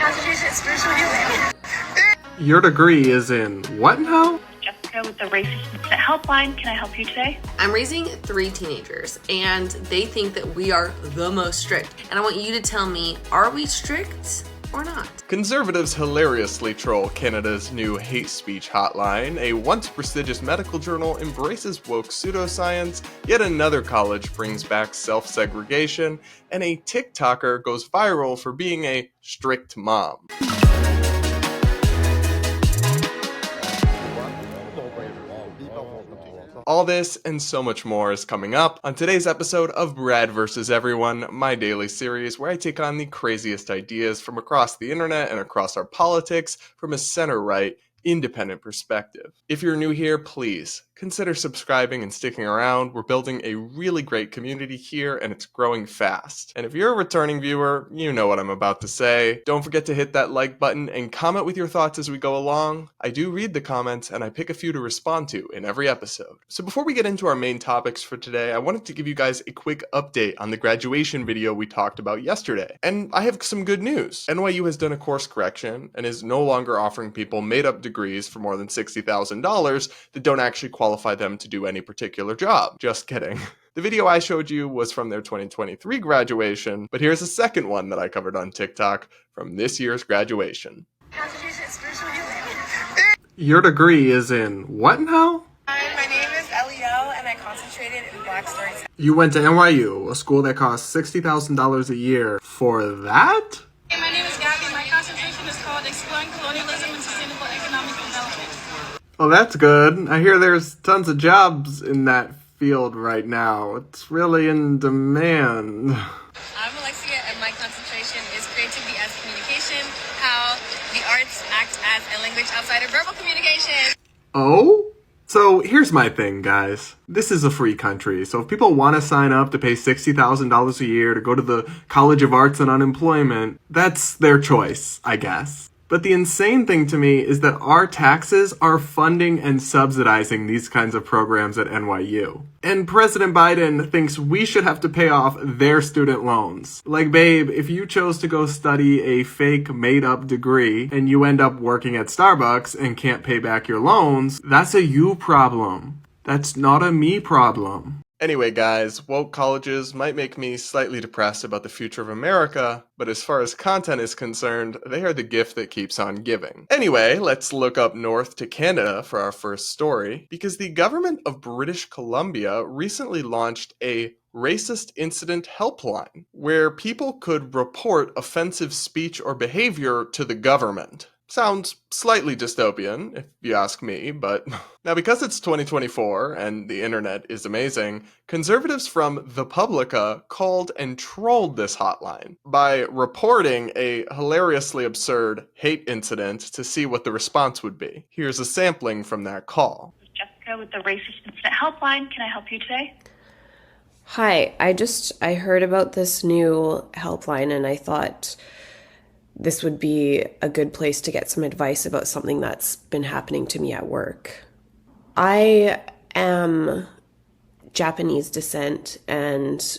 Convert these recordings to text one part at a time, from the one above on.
concentration is spiritual healing. Your degree is in what now? Jessica with the Racist Incident Helpline. Can I help you today? I'm raising 3 teenagers, and they think that we are the most strict. And I want you to tell me, are we strict or not? Conservatives hilariously troll Canada's new hate speech hotline. A once prestigious medical journal embraces woke pseudoscience. Yet another college brings back self-segregation. And a TikToker goes viral for being a strict mom. All this and so much more is coming up on today's episode of Brad vs. Everyone, my daily series where I take on the craziest ideas from across the internet and across our politics from a center-right, independent perspective. If you're new here, please consider subscribing and sticking around. We're building a really great community here and it's growing fast. And if you're a returning viewer, you know what I'm about to say. Don't forget to hit that like button and comment with your thoughts as we go along. I do read the comments and I pick a few to respond to in every episode. So before we get into our main topics for today, I wanted to give you guys a quick update on the graduation video we talked about yesterday. And I have some good news. NYU has done a course correction and is no longer offering people made-up degrees for more than $60,000 that don't actually qualify them to do any particular job. Just kidding. The video I showed you was from their 2023 graduation, but here's a second one that I covered on TikTok from this year's graduation. Concentration is spiritual healing. Your degree is in what now? Hi, my name is Eliel, and I concentrated in Black Stories. You went to NYU, a school that costs $60,000 a year. For that? Hey, my name is Gabby. My concentration is called Exploring Colonialism and Sustainable Economic Development. Oh, that's good. I hear there's tons of jobs in that field right now. It's really in demand. I'm Alexia, and my concentration is creativity as communication, how the arts act as a language outside of verbal communication. Oh? So here's my thing, guys. This is a free country, so if people want to sign up to pay $60,000 a year to go to the College of Arts and Unemployment, that's their choice, I guess. But the insane thing to me is that our taxes are funding and subsidizing these kinds of programs at NYU. And President Biden thinks we should have to pay off their student loans. Like, babe, if you chose to go study a fake made-up degree and you end up working at Starbucks and can't pay back your loans, that's a you problem. That's not a me problem. Anyway, guys, woke colleges might make me slightly depressed about the future of America, but as far as content is concerned, they are the gift that keeps on giving. Anyway, let's look up north to Canada for our first story, because the government of British Columbia recently launched a racist incident helpline, where people could report offensive speech or behavior to the government. Sounds slightly dystopian, if you ask me, but now because it's 2024 and the internet is amazing, conservatives from The Publica called and trolled this hotline by reporting a hilariously absurd hate incident to see what the response would be. Here's a sampling from that call. Jessica with the Racist Incident Helpline. Can I help you today? Hi, I heard about this new helpline and I thought this would be a good place to get some advice about something that's been happening to me at work. I am Japanese descent and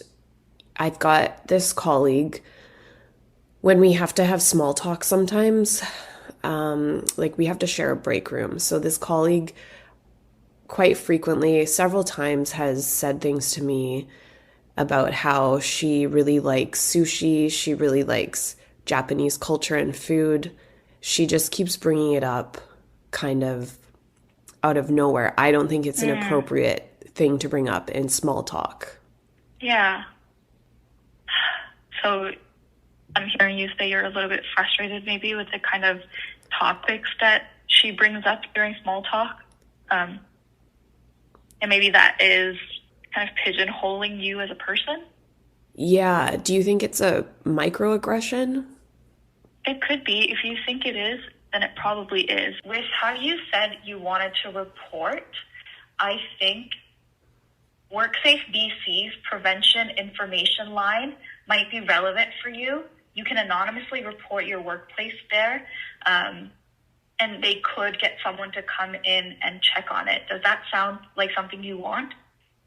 I've got this colleague. When we have to have small talk sometimes, we have to share a break room. So this colleague quite frequently, several times, has said things to me about how she really likes sushi, she really likes Japanese culture and food. She just keeps bringing it up kind of out of nowhere. I don't think it's an appropriate thing to bring up in small talk. Yeah. So I'm hearing you say you're a little bit frustrated maybe with the kind of topics that she brings up during small talk. And maybe that is kind of pigeonholing you as a person. Yeah. Do you think it's a microaggression? It could be. If you think it is, then it probably is. With how you said you wanted to report, I think WorkSafe BC's prevention information line might be relevant for you. You can anonymously report your workplace there, and they could get someone to come in and check on it. Does that sound like something you want?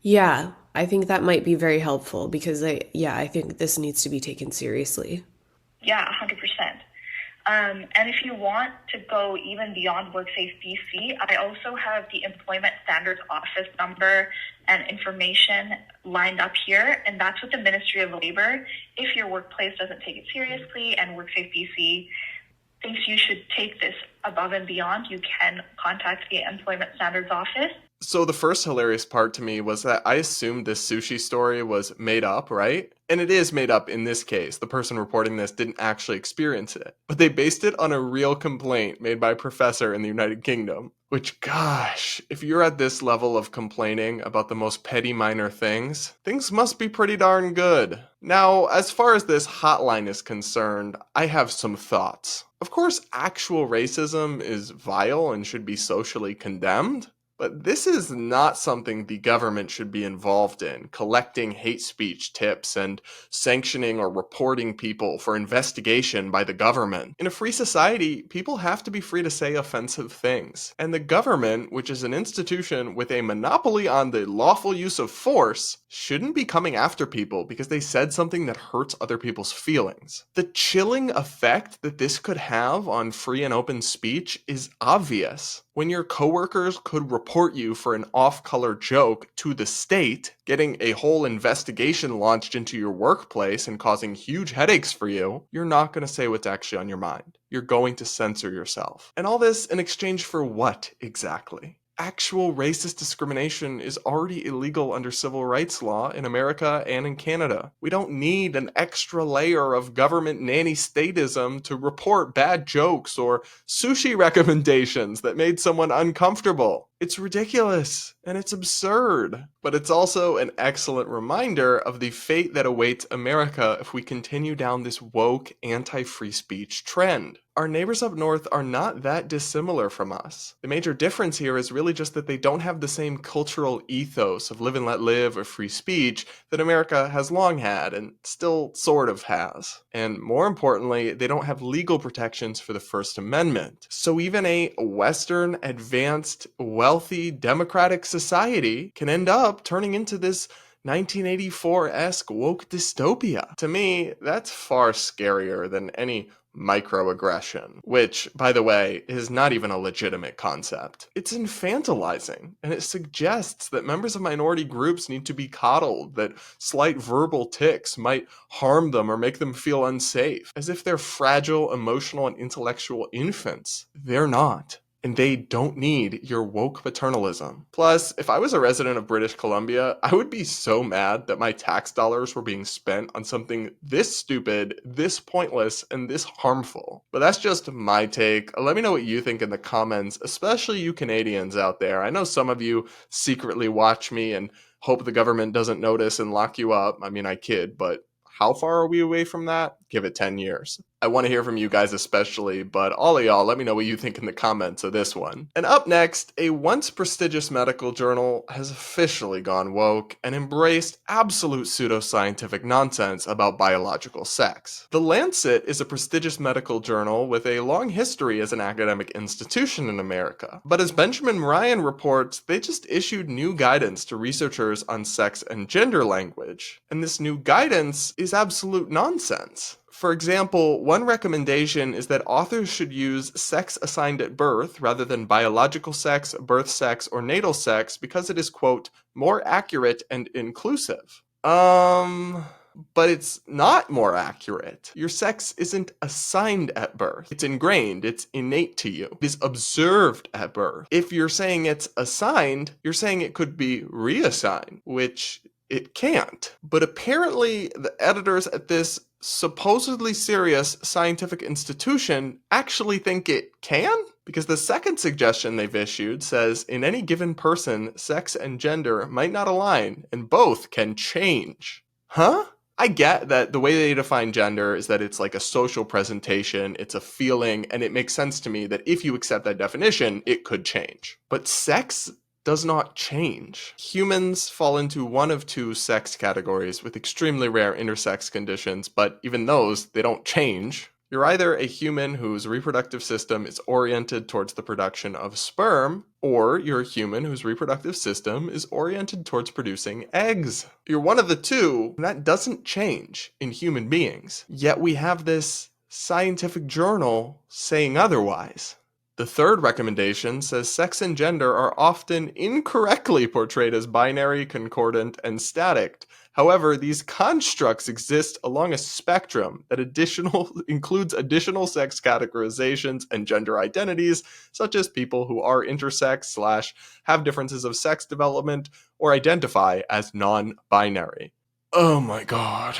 Yeah, I think that might be very helpful because I think this needs to be taken seriously. Yeah, 100%. And if you want to go even beyond WorkSafe BC, I also have the Employment Standards Office number and information lined up here, and that's with the Ministry of Labor. If your workplace doesn't take it seriously and WorkSafe BC thinks you should take this above and beyond, you can contact the Employment Standards Office. So the first hilarious part to me was that I assumed this sushi story was made up, right? And it is made up in this case. The person reporting this didn't actually experience it. But they based it on a real complaint made by a professor in the United Kingdom. Which, gosh, if you're at this level of complaining about the most petty minor things must be pretty darn good. Now, as far as this hotline is concerned, I have some thoughts. Of course, actual racism is vile and should be socially condemned. But this is not something the government should be involved in, collecting hate speech tips and sanctioning or reporting people for investigation by the government. In a free society, people have to be free to say offensive things. And the government, which is an institution with a monopoly on the lawful use of force, shouldn't be coming after people because they said something that hurts other people's feelings. The chilling effect that this could have on free and open speech is obvious. When your coworkers could report you for an off-color joke to the state, getting a whole investigation launched into your workplace and causing huge headaches for you, you're not going to say what's actually on your mind. You're going to censor yourself. And all this in exchange for what exactly? Actual racist discrimination is already illegal under civil rights law in America and in Canada. We don't need an extra layer of government nanny statism to report bad jokes or sushi recommendations that made someone uncomfortable. It's ridiculous and it's absurd, but it's also an excellent reminder of the fate that awaits America if we continue down this woke anti-free speech trend. Our neighbors up north are not that dissimilar from us. The major difference here is really just that they don't have the same cultural ethos of live and let live or free speech that America has long had and still sort of has. And more importantly, they don't have legal protections for the First Amendment. So even a Western, advanced, wealthy, democratic society can end up turning into this 1984-esque woke dystopia. To me, that's far scarier than any microaggression, which, by the way, is not even a legitimate concept. It's infantilizing, and it suggests that members of minority groups need to be coddled, that slight verbal tics might harm them or make them feel unsafe, as if they're fragile, emotional, and intellectual infants. They're not. And they don't need your woke paternalism. Plus, if I was a resident of British Columbia, I would be so mad that my tax dollars were being spent on something this stupid, this pointless, and this harmful. But that's just my take. Let me know what you think in the comments, especially you Canadians out there. I know some of you secretly watch me and hope the government doesn't notice and lock you up. I mean, I kid, but how far are we away from that? Give it 10 years. I want to hear from you guys especially, but all of y'all, let me know what you think in the comments of this one. And up next, a once prestigious medical journal has officially gone woke and embraced absolute pseudoscientific nonsense about biological sex. The Lancet is a prestigious medical journal with a long history as an academic institution in America. But as Benjamin Ryan reports, they just issued new guidance to researchers on sex and gender language. And this new guidance is absolute nonsense. For example, one recommendation is that authors should use sex assigned at birth rather than biological sex, birth sex, or natal sex because it is, quote, more accurate and inclusive. But it's not more accurate. Your sex isn't assigned at birth. It's ingrained. It's innate to you. It is observed at birth. If you're saying it's assigned, you're saying it could be reassigned, which it can't. But apparently the editors at this supposedly serious scientific institution actually think it can? Because the second suggestion they've issued says in any given person, sex and gender might not align and both can change. Huh? I get that the way they define gender is that it's like a social presentation, it's a feeling, and it makes sense to me that if you accept that definition, it could change. But sex does not change. Humans fall into one of two sex categories with extremely rare intersex conditions, but even those, they don't change. You're either a human whose reproductive system is oriented towards the production of sperm, or you're a human whose reproductive system is oriented towards producing eggs. You're one of the two, and that doesn't change in human beings. Yet we have this scientific journal saying otherwise. The third recommendation says sex and gender are often incorrectly portrayed as binary, concordant, and static. However, these constructs exist along a spectrum that includes additional sex categorizations and gender identities, such as people who are intersex / have differences of sex development or identify as non-binary. Oh my god.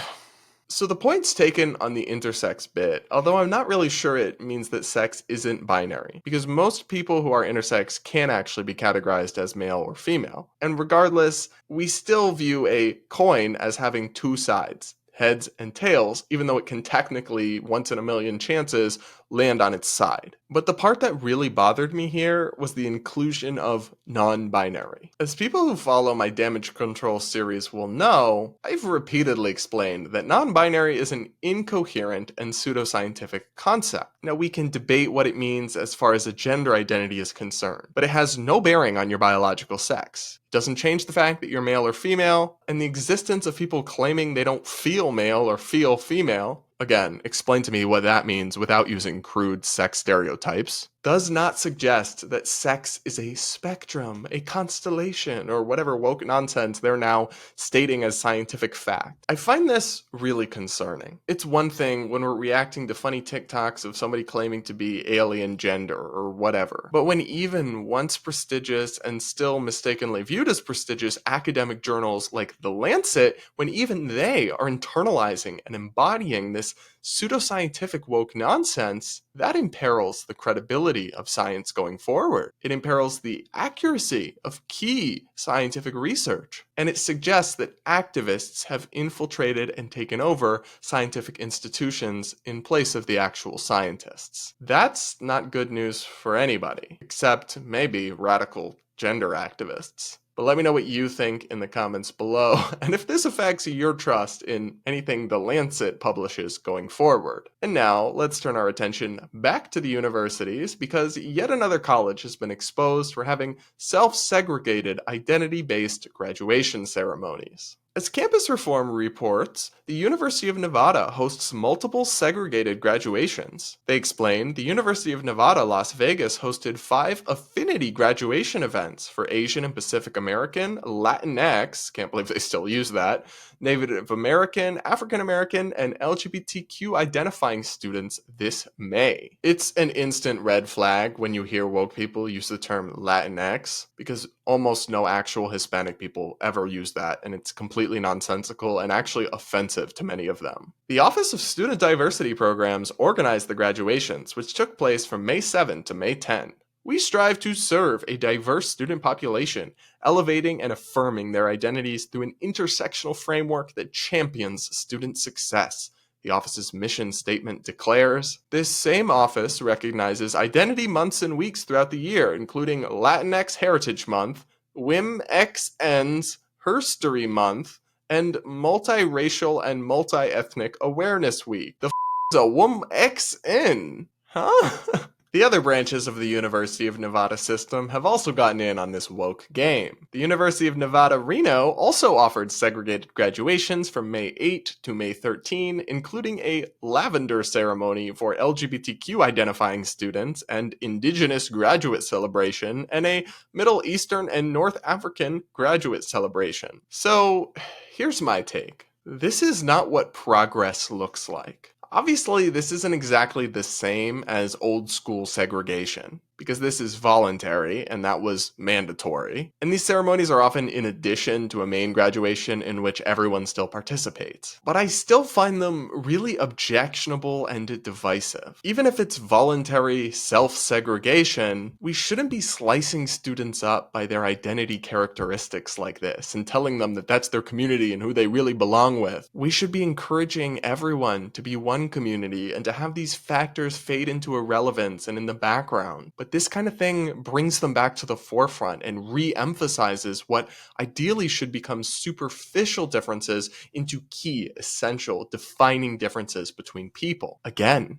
So the point's taken on the intersex bit, although I'm not really sure it means that sex isn't binary, because most people who are intersex can actually be categorized as male or female. And regardless, we still view a coin as having two sides, heads and tails, even though it can technically, once in a million chances, land on its side. But the part that really bothered me here was the inclusion of non-binary. As people who follow my damage control series will know, I've repeatedly explained that non-binary is an incoherent and pseudoscientific concept. Now, we can debate what it means as far as a gender identity is concerned, but it has no bearing on your biological sex. It doesn't change the fact that you're male or female, and the existence of people claiming they don't feel male or feel female, again, explain to me what that means without using crude sex stereotypes, does not suggest that sex is a spectrum, a constellation, or whatever woke nonsense they're now stating as scientific fact. I find this really concerning. It's one thing when we're reacting to funny TikToks of somebody claiming to be alien gender or whatever, but when even once prestigious and still mistakenly viewed as prestigious academic journals like The Lancet, when even they are internalizing and embodying this pseudoscientific woke nonsense, that imperils the credibility of science going forward. It imperils the accuracy of key scientific research. And it suggests that activists have infiltrated and taken over scientific institutions in place of the actual scientists. That's not good news for anybody, except maybe radical gender activists. But let me know what you think in the comments below, and if this affects your trust in anything The Lancet publishes going forward. And now, let's turn our attention back to the universities, because yet another college has been exposed for having self-segregated, identity-based graduation ceremonies. As Campus Reform reports, the University of Nevada hosts multiple segregated graduations. They explain the University of Nevada, Las Vegas hosted 5 affinity graduation events for Asian and Pacific American, Latinx, can't believe they still use that, Native American, African American, and LGBTQ identifying students this May. It's an instant red flag when you hear woke people use the term Latinx, because almost no actual Hispanic people ever use that, and it's completely nonsensical and actually offensive to many of them. The Office of Student Diversity Programs organized the graduations, which took place from May 7 to May 10. We strive to serve a diverse student population, elevating and affirming their identities through an intersectional framework that champions student success, the office's mission statement declares. This same office recognizes identity months and weeks throughout the year, including Latinx Heritage Month, WimXN's Herstory Month, and Multiracial and Multi-Ethnic Awareness Week. The is a WimXN? Huh? The other branches of the University of Nevada system have also gotten in on this woke game. The University of Nevada, Reno also offered segregated graduations from May 8 to May 13, including a lavender ceremony for LGBTQ identifying students, and indigenous graduate celebration, and a Middle Eastern and North African graduate celebration. So, here's my take. This is not what progress looks like. Obviously, this isn't exactly the same as old school segregation, because this is voluntary and that was mandatory. And these ceremonies are often in addition to a main graduation in which everyone still participates. But I still find them really objectionable and divisive. Even if it's voluntary self-segregation, we shouldn't be slicing students up by their identity characteristics like this and telling them that that's their community and who they really belong with. We should be encouraging everyone to be one community and to have these factors fade into irrelevance and in the background. But this kind of thing brings them back to the forefront and re-emphasizes what ideally should become superficial differences into key, essential, defining differences between people. Again,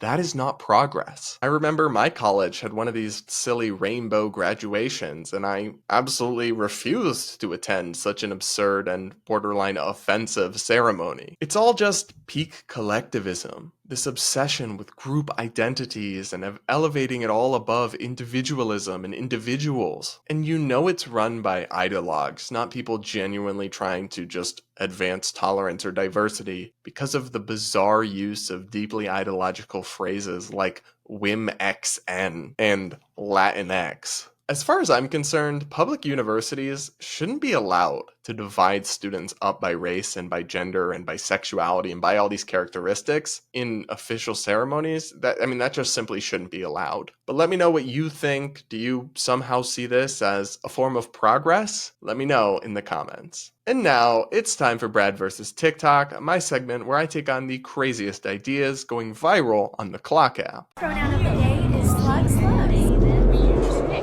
that is not progress. I remember my college had one of these silly rainbow graduations, and I absolutely refused to attend such an absurd and borderline offensive ceremony. It's all just peak collectivism, This obsession with group identities and of elevating it all above individualism and individuals. And you know it's run by ideologues, not people genuinely trying to just advance tolerance or diversity, because of the bizarre use of deeply ideological phrases like WimXN and Latinx. As far as I'm concerned, public universities shouldn't be allowed to divide students up by race and by gender and by sexuality and by all these characteristics in official ceremonies. That just simply shouldn't be allowed. But let me know what you think. Do you somehow see this as a form of progress? Let me know in the comments. And now it's time for Brad versus TikTok, my segment where I take on the craziest ideas going viral on the Clock app. Pronoun of the day is slug.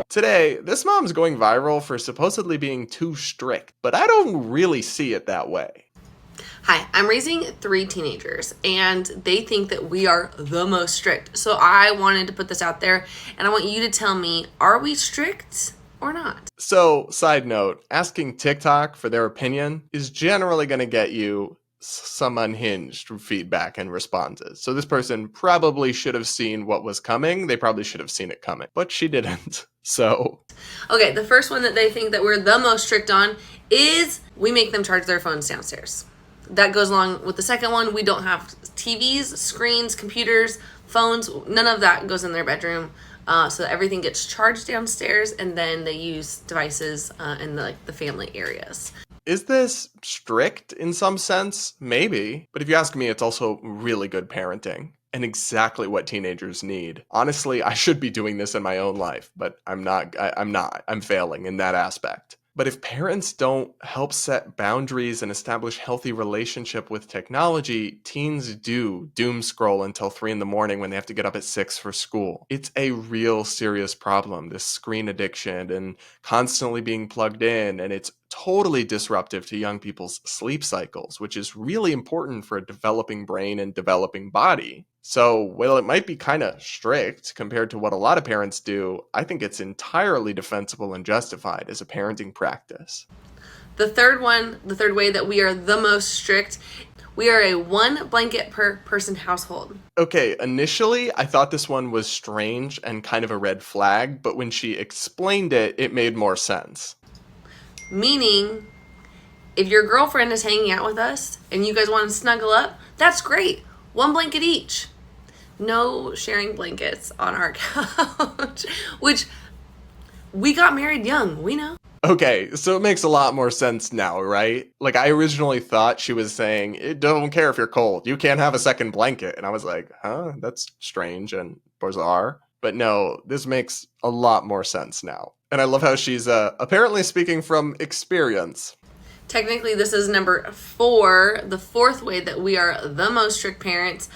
Today, this mom's going viral for supposedly being too strict, but I don't really see it that way. Hi, I'm raising 3 teenagers and they think that we are the most strict. So I wanted to put this out there and I want you to tell me, are we strict or not? So, side note, asking TikTok for their opinion is generally going to get you some unhinged feedback and responses. So this person probably should have seen what was coming. They probably should have seen it coming, but she didn't. So, okay, the first one that they think that we're the most strict on is we make them charge their phones downstairs. That goes along with the second one. We don't have TVs, screens, computers, phones. None of that goes in their bedroom. So that everything gets charged downstairs, and then they use devices in the family areas. Is this strict in some sense? Maybe. But if you ask me, it's also really good parenting and exactly what teenagers need. Honestly, I should be doing this in my own life, but I'm not. I'm failing in that aspect. But if parents don't help set boundaries and establish healthy relationship with technology, teens do doom scroll until 3 a.m. when they have to get up at 6 for school. It's a real serious problem, this screen addiction and constantly being plugged in, and it's totally disruptive to young people's sleep cycles, which is really important for a developing brain and developing body. So, while it might be kind of strict compared to what a lot of parents do, I think it's entirely defensible and justified as a parenting practice. The third way that we are the most strict, we are a 1 blanket per person household. Okay, initially I thought this one was strange and kind of a red flag, but when she explained it, it made more sense. Meaning, if your girlfriend is hanging out with us and you guys want to snuggle up, that's great. 1 blanket each. No sharing blankets on our couch, which we got married young, we know. Okay, so it makes a lot more sense now, right? Like, I originally thought she was saying, it don't care if you're cold, you can't have a second blanket. And I was like, huh, that's strange and bizarre. But no, this makes a lot more sense now. And I love how she's apparently speaking from experience. Technically, this is number 4, the 4th way that we are the most strict parents.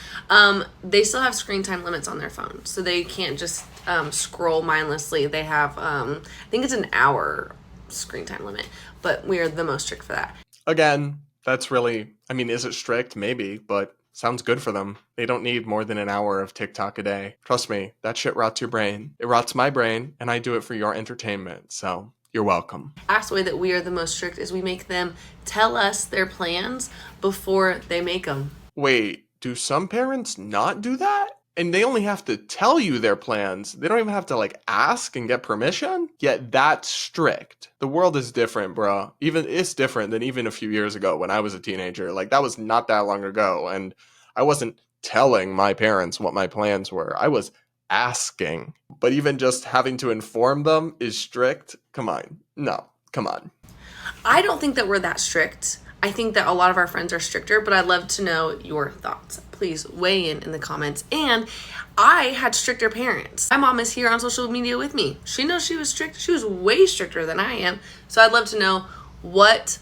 They still have screen time limits on their phone, so they can't just scroll mindlessly. They have, I think it's an hour screen time limit, but we are the most strict for that. Again, that's really, is it strict? Maybe, but sounds good for them. They don't need more than an hour of TikTok a day. Trust me, that shit rots your brain. It rots my brain, and I do it for your entertainment, so you're welcome. Last way that we are the most strict is we make them tell us their plans before they make them. Wait, do some parents not do that? And they only have to tell you their plans. They don't even have to ask and get permission? Yet that's strict. The world is different, bro. It's different than even a few years ago when I was a teenager. That was not that long ago. And I wasn't telling my parents what my plans were. I was asking. But even just having to inform them is strict? Come on. No, come on. I don't think that we're that strict. I think that a lot of our friends are stricter, but I'd love to know your thoughts. Please weigh in the comments. And I had stricter parents. My mom is here on social media with me. She knows she was strict. She was way stricter than I am. So I'd love to know, what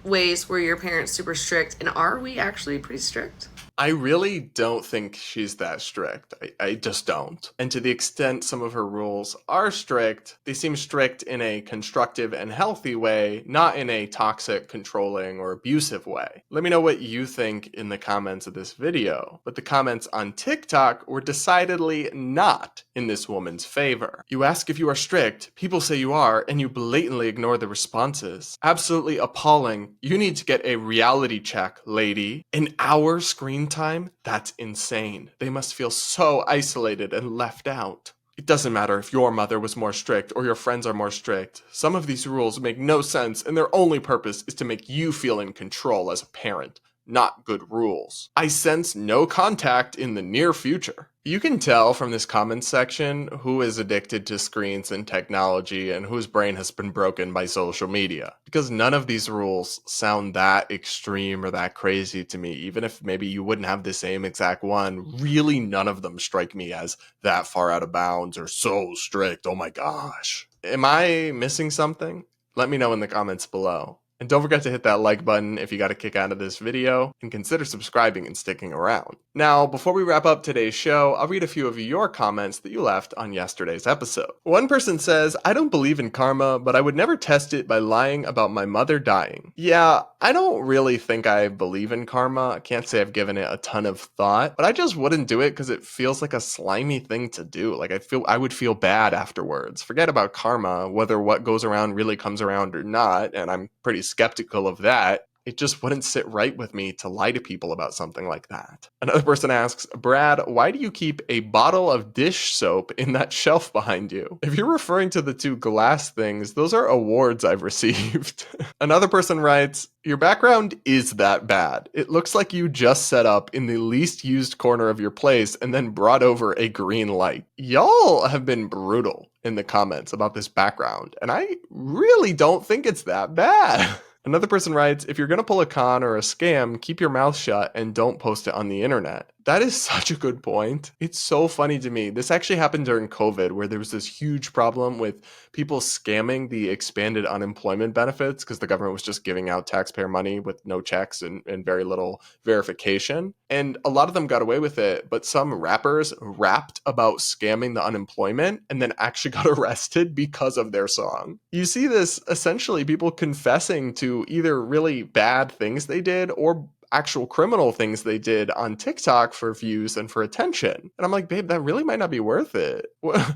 ways were your parents super strict, and are we actually pretty strict? I really don't think she's that strict. I just don't. And to the extent some of her rules are strict, they seem strict in a constructive and healthy way, not in a toxic, controlling, or abusive way. Let me know what you think in the comments of this video. But the comments on TikTok were decidedly not in this woman's favor. You ask if you are strict, people say you are, and you blatantly ignore the responses. Absolutely appalling. You need to get a reality check, lady. An hour screen same time, that's insane. They must feel so isolated and left out. It doesn't matter if your mother was more strict or your friends are more strict. Some of these rules make no sense and their only purpose is to make you feel in control as a parent. Not good rules. I sense no contact in the near future. You can tell from this comments section who is addicted to screens and technology and whose brain has been broken by social media. Because none of these rules sound that extreme or that crazy to me. Even if maybe you wouldn't have the same exact one, really none of them strike me as that far out of bounds or so strict. Oh my gosh. Am I missing something? Let me know in the comments below. And don't forget to hit that like button if you got a kick out of this video, and consider subscribing and sticking around. Now, before we wrap up today's show, I'll read a few of your comments that you left on yesterday's episode. One person says, I don't believe in karma, but I would never test it by lying about my mother dying. Yeah, I don't really think I believe in karma. I can't say I've given it a ton of thought, but I just wouldn't do it because it feels like a slimy thing to do. Like I would feel bad afterwards. Forget about karma, whether what goes around really comes around or not, and I'm pretty skeptical of that. It just wouldn't sit right with me to lie to people about something like that. Another person asks, Brad, why do you keep a bottle of dish soap in that shelf behind you? If you're referring to the two glass things, those are awards I've received. Another person writes, your background is that bad. It looks like you just set up in the least used corner of your place and then brought over a green light. Y'all have been brutal in the comments about this background, and I really don't think it's that bad. Another person writes, if you're going to pull a con or a scam, keep your mouth shut and don't post it on the internet. That is such a good point. It's so funny to me. This actually happened during COVID, where there was this huge problem with people scamming the expanded unemployment benefits because the government was just giving out taxpayer money with no checks and very little verification. And a lot of them got away with it, but some rappers rapped about scamming the unemployment and then actually got arrested because of their song. You see this essentially people confessing to either really bad things they did or actual criminal things they did on TikTok for views and for attention. And I'm like, babe, that really might not be worth it. What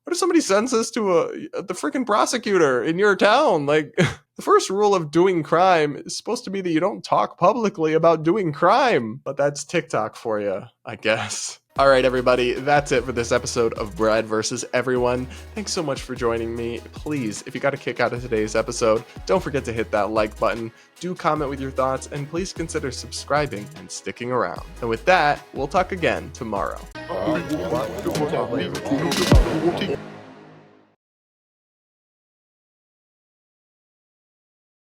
if somebody sends this to the freaking prosecutor in your town? Like, the first rule of doing crime is supposed to be that you don't talk publicly about doing crime. But that's TikTok for you, I guess. All right, everybody, that's it for this episode of Brad versus Everyone. Thanks so much for joining me. Please, if you got a kick out of today's episode, don't forget to hit that like button, do comment with your thoughts, and please consider subscribing and sticking around. And with that, we'll talk again tomorrow.